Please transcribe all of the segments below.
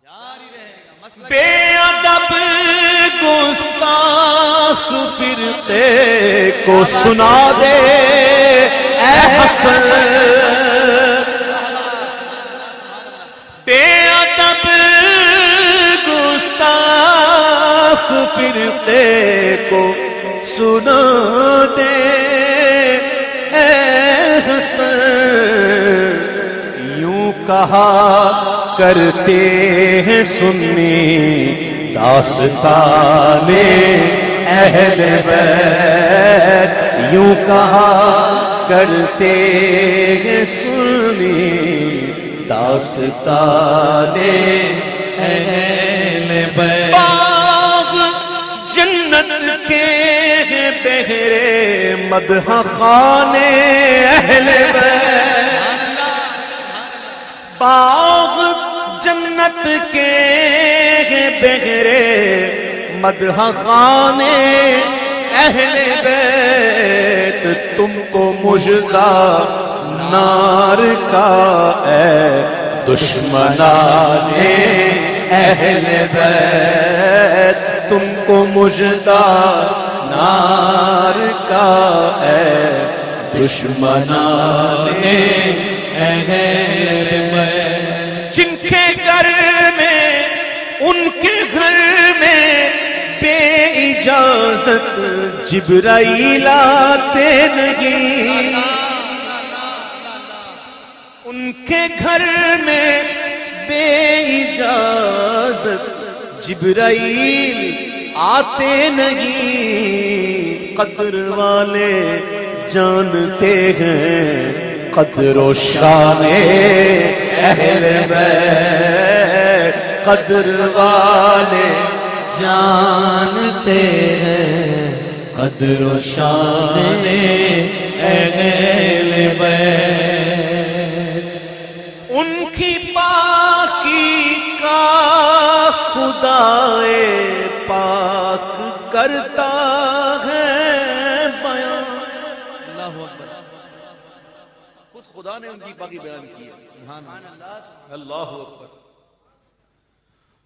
بے ادب گستاخ فرقے کو سنا دے اے حسن، بے ادب گستاخ فرقے کو سنا دے اے حسن، یوں کہا کرتے ہیں سنی داستان اہل بیت، یوں کہا کرتے ہیں سنی داستان اہل بیت۔ باغ جنت کے ہیں بہرے مدح خانے اہل بیت، باغ جنت کے بغیر مدح خانے اہل بیت، تم کو مژدہ نار کا اے دشمنان اہل بیت، تم کو مژدہ نار کا اے دشمنان اہل بیت، جن کے گھر میں ان کے گھر میں بے اجازت جبرائیل آتے نہیں، ان کے گھر میں بے اجازت جبرائیل آتے نہیں، قدر والے جانتے ہیں قدر و شان اہل بیت، قدر والے جانتے ہیں قدر و شان اہل بیت، ان کی پاکی کا خدائے پاک کرتا ہے بیان۔ اللہ اکبر، خود خدا نے ان کی پاکی بیان کی ہے، سبحان اللہ، اللہ اکبر۔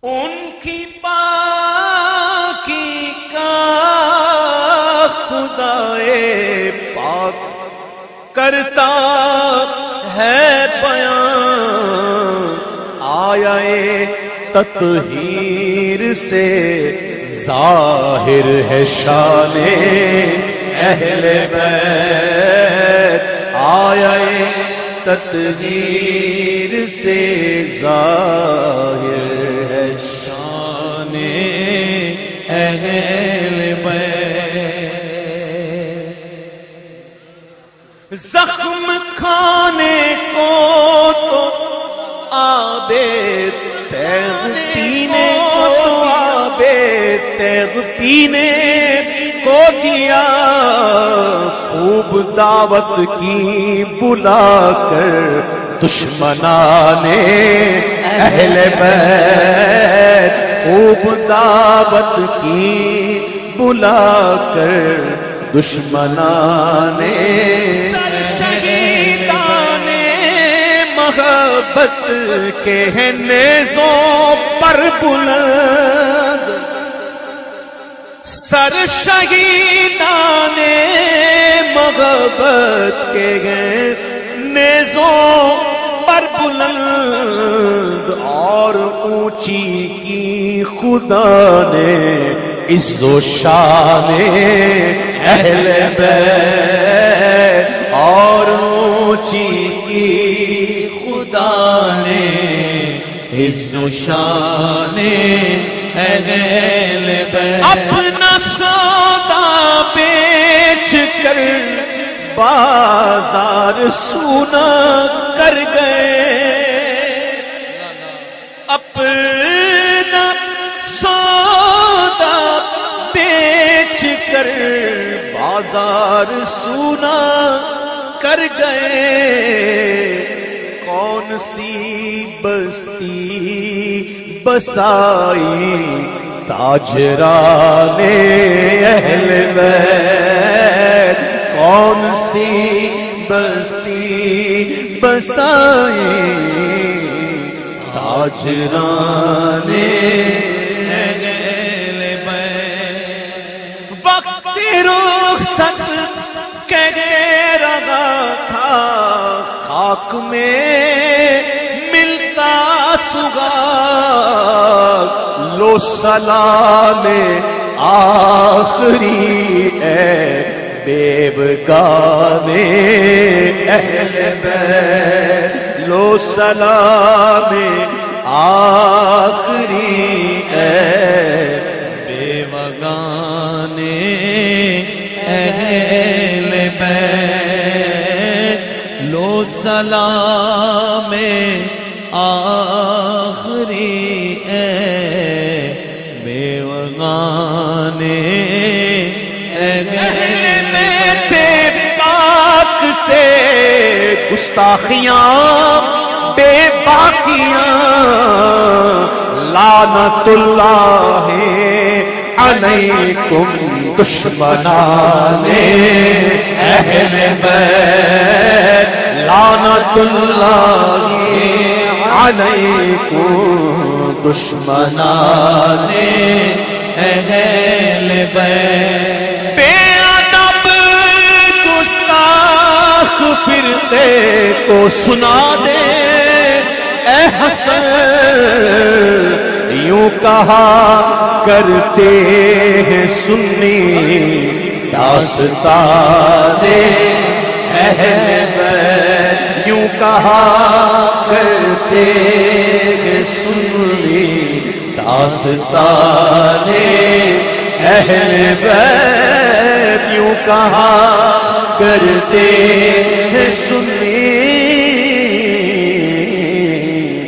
ان کی پاکی کا خدائے پاک کرتا ہے بیان، آیا تطہیر سے ظاہر ہے شان اہل بیت، آیا تطہیر سے ظاہر ہے شان اہل بیت، زخم کھانے کو تو آبِ تیغ پینے کو تو آبِ تیغ پینے کو دیا، خوب دعوت کی بلا کر دشمنان اہل بیت، خوب دعوت کی بلا کر دشمنان شہیدان محبت کے ہیں نیزوں پر بلند، سر شہیدان محبت کے ہیں نیزوں پر بلند، اور اونچی کی خدا نے عز و شان اہل بیت، اور اونچی کی خدا نے عز و شان اہل بیت، اپنا سودا بیچ کر بازار سونا کر گئے، اپنا سودا بیچ کر بازار سونا کر گئے، کون سی بستی بسائی تاجران اہل بیت، کون سی بستی بسائی تاجران اہل بیت وقت رخصت کہہ رہا تھا خاک میں ملتا سگاگ لو سلام آخری اے بیوگان اہل بیت لو سلام آخری اے بیوگان اہل بیت لو سلام آخری اے بیوگان اہل بیت پاک سے گستاخیاں بے باقیاں لعنت اللہ علیکم دشمنان اہل بیت لعنت اللہ علیکم دشمنان اہل بیت بے ادب گستاخ فرقے کو سنا دے اے حسن یوں کہا کرتے ہیں سنی داستان اہل بیت یوں کہا کرتے ہیں سنی داستان اہل بیت یوں کہا کرتے ہیں سنی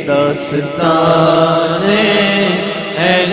داستان اہل